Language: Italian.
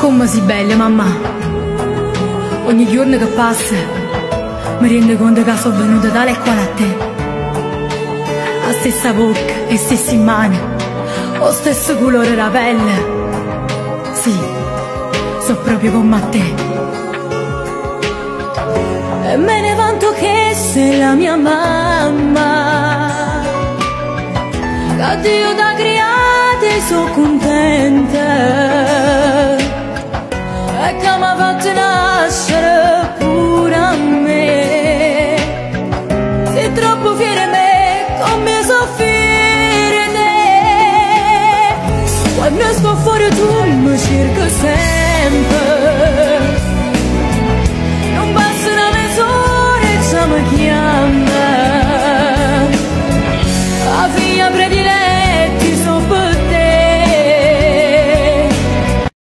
come sei bella, mamma. Ogni giorno che passa mi rendo conto che sono venuta tale e quale a te. La stessa bocca e stesse mani, lo stesso colore della pelle. Sì, so proprio come a te. E me ne vanto che sei la mia mamma, che Dio t'ha creata e sono contenta, e che mi ha fatto nascere pure a me. Sei troppo fiera di me, come soffrire te. Quando sto fuori tu mi cerchi sempre,